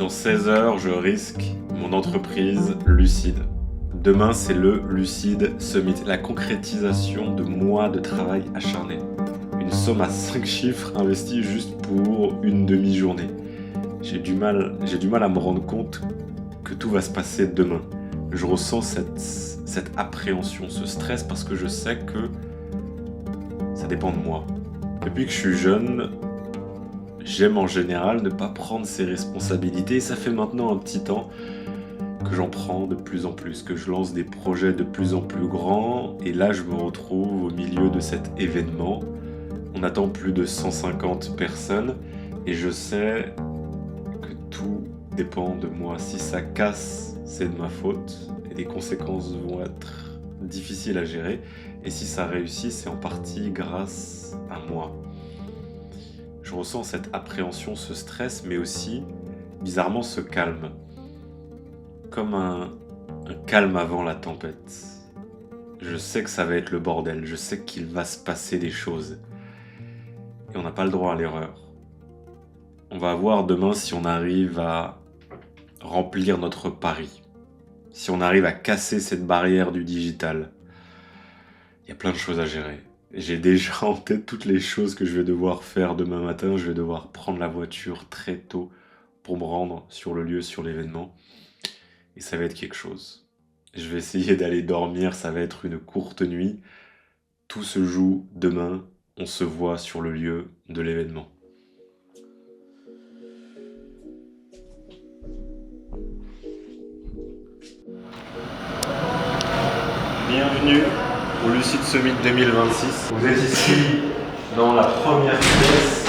Dans 16 heures, je risque mon entreprise Lucide. Demain, c'est le Lucide Summit, la concrétisation de mois de travail acharné. Une somme à 5 chiffres investie juste pour une demi-journée. J'ai du mal à me rendre compte que tout va se passer demain. Je ressens cette appréhension, ce stress, parce que je sais que ça dépend de moi. Depuis que je suis jeune, j'aime en général ne pas prendre ses responsabilités. Et ça fait maintenant un petit temps que j'en prends de plus en plus, que je lance des projets de plus en plus grands. Et là, je me retrouve au milieu de cet événement. On attend plus de 150 personnes et je sais que tout dépend de moi. Si ça casse, c'est de ma faute et les conséquences vont être difficiles à gérer. Et si ça réussit, c'est en partie grâce à moi. Je ressens cette appréhension, ce stress, mais aussi, bizarrement, ce calme. Comme un calme avant la tempête. Je sais que ça va être le bordel, je sais qu'il va se passer des choses. Et on n'a pas le droit à l'erreur. On va voir demain si on arrive à remplir notre pari. Si on arrive à casser cette barrière du digital. Il y a plein de choses à gérer. J'ai déjà en tête toutes les choses que je vais devoir faire demain matin. Je vais devoir prendre la voiture très tôt pour me rendre sur le lieu, sur l'événement. Et ça va être quelque chose. Je vais essayer d'aller dormir, ça va être une courte nuit. Tout se joue demain. On se voit sur le lieu de l'événement. Bienvenue au Lucide Summit 2026. Vous êtes ici dans la première pièce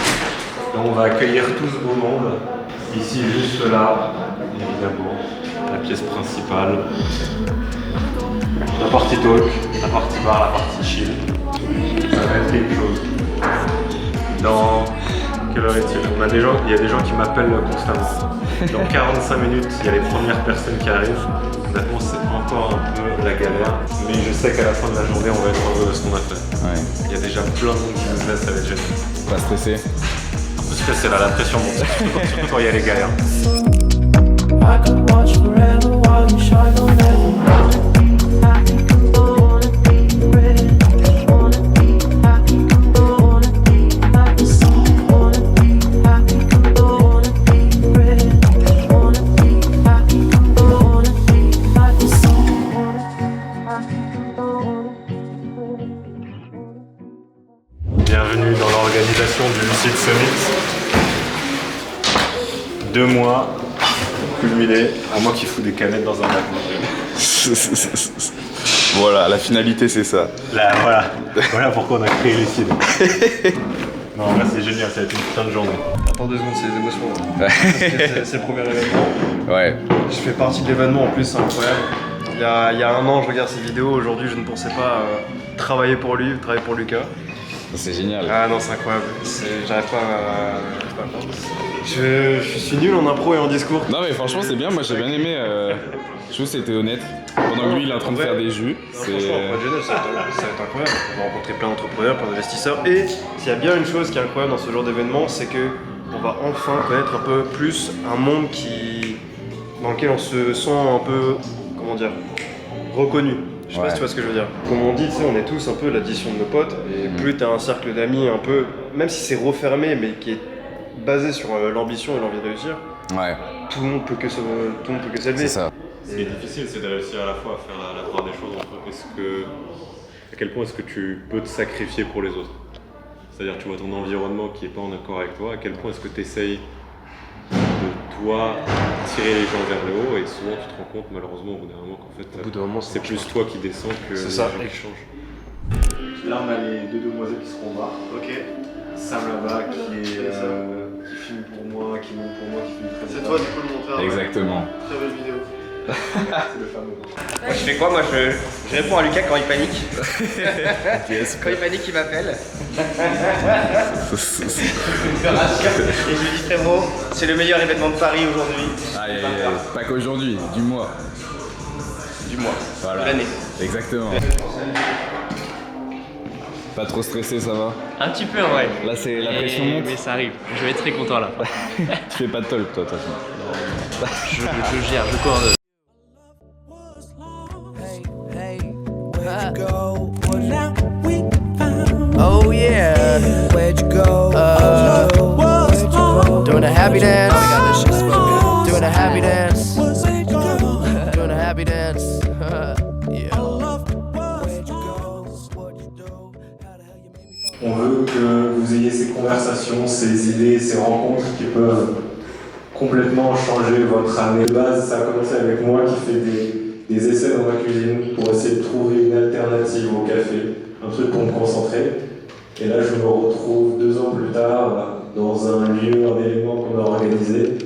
et on va accueillir tout ce beau monde. Ici, juste là, évidemment, la pièce principale. La partie talk, la partie bar, la partie chill. Ça va être quelque chose. Dans quelle heure est-il ? Il y a des gens qui m'appellent constamment. Dans 45 minutes, il y a les premières personnes qui arrivent. Honnêtement, c'est encore un peu la galère, mais je sais qu'à la fin de la journée, on va être heureux de ce qu'on a fait. Ouais. Il y a déjà plein de monde qui nous laisse, ça va être génial. Pas stressé. Un peu stressé là, la pression monte, surtout quand il y a les galères. I could watch forever while you shine on everyone. Wanna be ready, wanna be happy, wanna be happy, wanna be happy, wanna be ready, wanna be happy, wanna be happy, Bienvenue dans l'organisation du Lucide Summit. 2 mois culminés, à moi qui fous des canettes dans un lac. Voilà, la finalité c'est ça. Là, voilà pourquoi on a créé Lucide. Non, là c'est génial, ça va être une putain de journée. Attends 2 secondes, c'est les émotions. Là. Parce que c'est le premier événement. Ouais. Je fais partie de l'événement en plus, c'est incroyable. Il y a 1 an, je regarde ces vidéos. Aujourd'hui, je ne pensais pas travailler pour lui, travailler pour Lucas. C'est génial. Ah non, c'est incroyable. J'arrive pas à faire. Je suis nul en impro et en discours. Non mais franchement c'est bien, moi j'ai bien aimé. Je trouve que c'était honnête. Pendant que lui il est en train de faire des jus. Franchement, pour être génial, ça va être incroyable. On va rencontrer plein d'entrepreneurs, plein d'investisseurs. Et s'il y a bien une chose qui est incroyable dans ce genre d'événement, c'est que on va enfin connaître un peu plus un monde dans lequel on se sent un peu, comment dire, reconnu. Je sais pas si tu vois ce que je veux dire. Comme on dit, tu sais, on est tous un peu l'addition de nos potes. Et plus t'as un cercle d'amis un peu, même si c'est refermé, mais qui est basé sur l'ambition et l'envie de réussir, Ouais, tout le monde peut que s'élever. c'est ça. Ce qui est difficile, c'est de réussir à la fois à faire la part des choses entre à quel point est-ce que tu peux te sacrifier pour les autres. C'est-à-dire tu vois ton environnement qui n'est pas en accord avec toi, à quel point est-ce que tu essayes de toi tirer les gens vers le haut, et souvent tu te rends compte malheureusement au bout d'un moment qu'en fait Au bout d'un moment, ça c'est marche plus pas. toi qui descends que C'est les ça. gens qui changent. Là on a les 2 demoiselles qui seront bas. Ok. Sam là-bas qui filme pour moi, qui monte pour moi, qui filme très bien. C'est toi du coup le monteur. Exactement. Très belle vidéo. C'est le fameux. Moi, je fais quoi? Moi, je réponds à Lucas quand il panique. Quand il panique, il m'appelle. Je le rassure et je lui dis frérot, c'est le meilleur événement de Paris aujourd'hui. Aïe, aïe, aïe. Pas qu'aujourd'hui, du mois. Du mois, Voilà. de l'année. Exactement. Pas trop stressé, ça va? Un petit peu en vrai. Là, c'est la Et- pression monte. Mais ça arrive. Je vais être très content là. Tu fais pas de talk, toi, de toute façon. Je gère, je coordonne. Oh yeah, where'd you go? Doing a happy dance. Oh my god, this shit's smoking. Doing a happy dance. Doing a happy dance. Yeah. On veut que vous ayez ces conversations, ces idées, ces rencontres qui peuvent complètement changer votre année. De base, ça a commencé avec moi qui fais des essais dans ma cuisine pour essayer de trouver une alternative au café, un truc pour me concentrer. Et là, je me retrouve 2 ans plus tard dans un lieu, un événement qu'on a organisé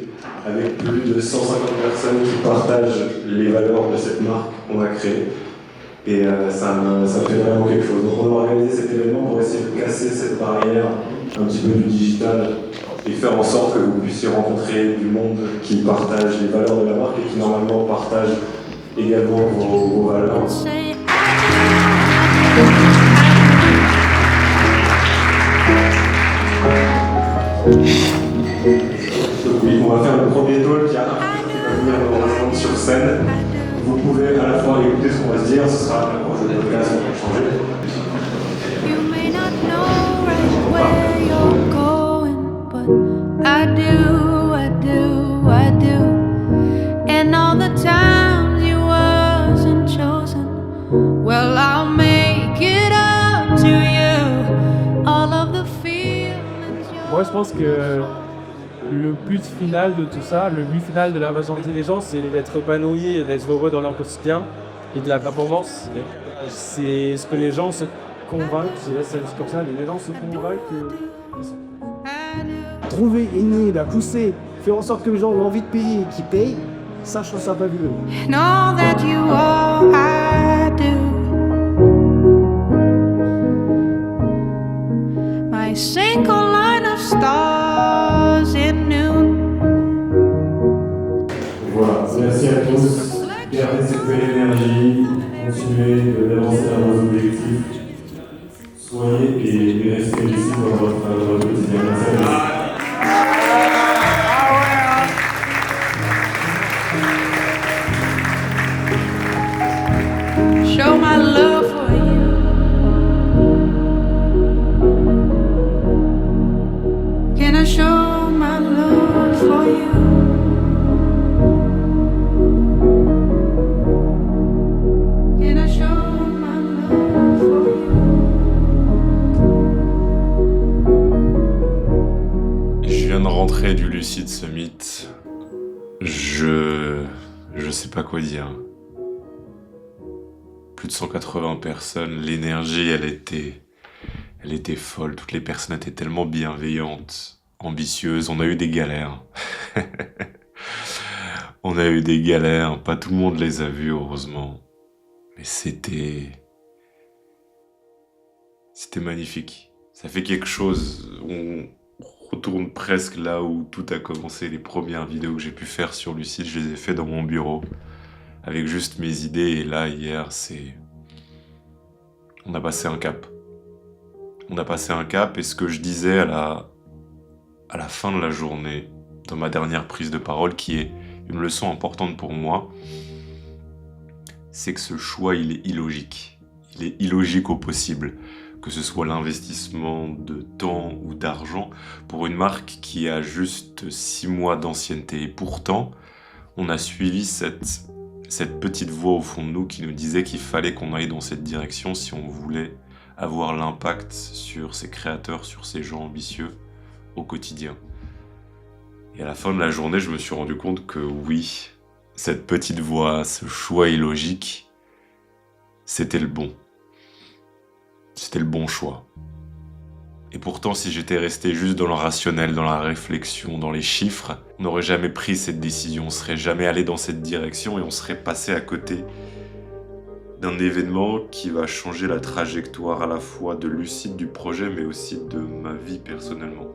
avec plus de 150 personnes qui partagent les valeurs de cette marque qu'on a créée. Et ça fait vraiment quelque chose. Donc on a organisé cet événement pour essayer de casser cette barrière un petit peu du digital et faire en sorte que vous puissiez rencontrer du monde qui partage les valeurs de la marque et qui normalement partage également vos valeurs. Donc oui, on va faire le premier talk. Il y a un qui va venir nous rejoindre sur scène. Vous pouvez à la fois écouter ce qu'on va se dire, ce sera la prochaine podcast, on va changer. You may not know right where you're going, but I do, I do, I do. And all the times you wasn't chosen, well, I'll make it up to you. All of the feelings Moi, je pense que le but final de tout ça, le but final de l'invasion d'intelligence, c'est d'être épanoui et d'être heureux dans leur quotidien et de la performance. C'est ce que les gens se convainquent, c'est comme ça, les gens se convainquent que... Trouver une idée, la pousser, faire en sorte que les gens ont envie de payer et qu'ils payent, ça je trouve ça fabuleux. and all that you are, I do. My single line of stars in noon. Voilà, merci à tous. Gardez cette belle énergie, continuez d'avancer dans vos objectifs. Soyez et restez lucides dans votre quotidien. Merci à tous. Show my love for you. Can I show my love for you? Can I show my love for you? Je viens de rentrer du Lucid Summit. Je sais pas quoi dire. Plus de 180 personnes, l'énergie elle était folle, toutes les personnes étaient tellement bienveillantes, ambitieuses, on a eu des galères. On a eu des galères, pas tout le monde les a vues heureusement, mais c'était magnifique. Ça fait quelque chose, on retourne presque là où tout a commencé. Les premières vidéos que j'ai pu faire sur Lucid, je les ai fait dans mon bureau, avec juste mes idées, et là, hier, on a passé un cap. On a passé un cap, et ce que je disais à la fin de la journée, dans ma dernière prise de parole, qui est une leçon importante pour moi, c'est que ce choix, il est illogique. Il est illogique au possible. Que ce soit l'investissement de temps ou d'argent pour une marque qui a juste 6 mois d'ancienneté. Et pourtant, on a suivi cette petite voix au fond de nous qui nous disait qu'il fallait qu'on aille dans cette direction si on voulait avoir l'impact sur ces créateurs, sur ces gens ambitieux au quotidien. Et à la fin de la journée, je me suis rendu compte que oui, cette petite voix, ce choix illogique, c'était le bon. C'était le bon choix. Et pourtant, si j'étais resté juste dans le rationnel, dans la réflexion, dans les chiffres, on n'aurait jamais pris cette décision, on serait jamais allé dans cette direction et on serait passé à côté d'un événement qui va changer la trajectoire à la fois de Lucid du projet, mais aussi de ma vie personnellement.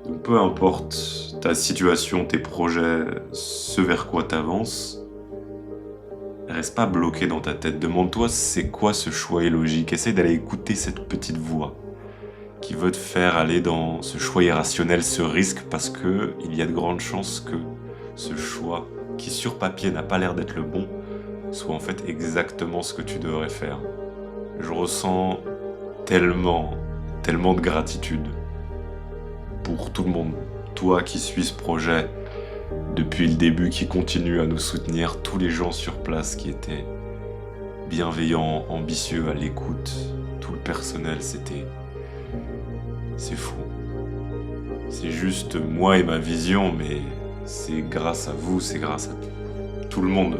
Donc peu importe ta situation, tes projets, ce vers quoi t'avances, Reste pas bloqué dans ta tête. Demande-toi c'est quoi ce choix illogique. Essaye d'aller écouter cette petite voix qui veut te faire aller dans ce choix irrationnel, ce risque, parce que il y a de grandes chances que ce choix, qui sur papier n'a pas l'air d'être le bon, soit en fait exactement ce que tu devrais faire. Je ressens tellement de gratitude pour tout le monde. Toi qui suis ce projet depuis le début, qui continue à nous soutenir, tous les gens sur place qui étaient bienveillants, ambitieux, à l'écoute, tout le personnel, c'est fou. C'est juste moi et ma vision, mais c'est grâce à vous, c'est grâce à tout le monde.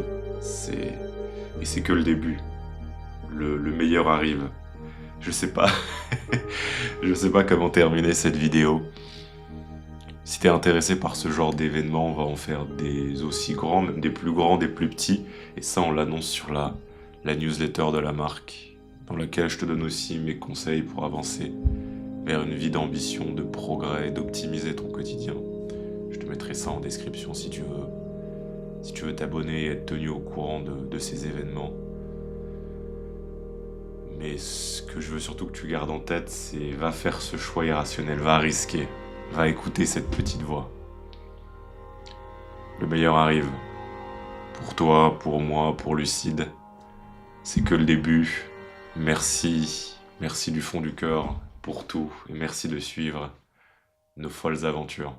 Et c'est que le début. Le meilleur arrive. Je sais pas. Je sais pas comment terminer cette vidéo. Si t'es intéressé par ce genre d'événement, on va en faire des aussi grands, même des plus grands, des plus petits. Et ça, on l'annonce sur la newsletter de la marque, dans laquelle je te donne aussi mes conseils pour avancer vers une vie d'ambition, de progrès, d'optimiser ton quotidien. Je te mettrai ça en description si tu veux. Si tu veux t'abonner et être tenu au courant de ces événements. Mais ce que je veux surtout que tu gardes en tête, c'est va faire ce choix irrationnel, va risquer, va écouter cette petite voix. Le meilleur arrive. Pour toi, pour moi, pour Lucide. C'est que le début. Merci du fond du cœur pour tout et merci de suivre nos folles aventures.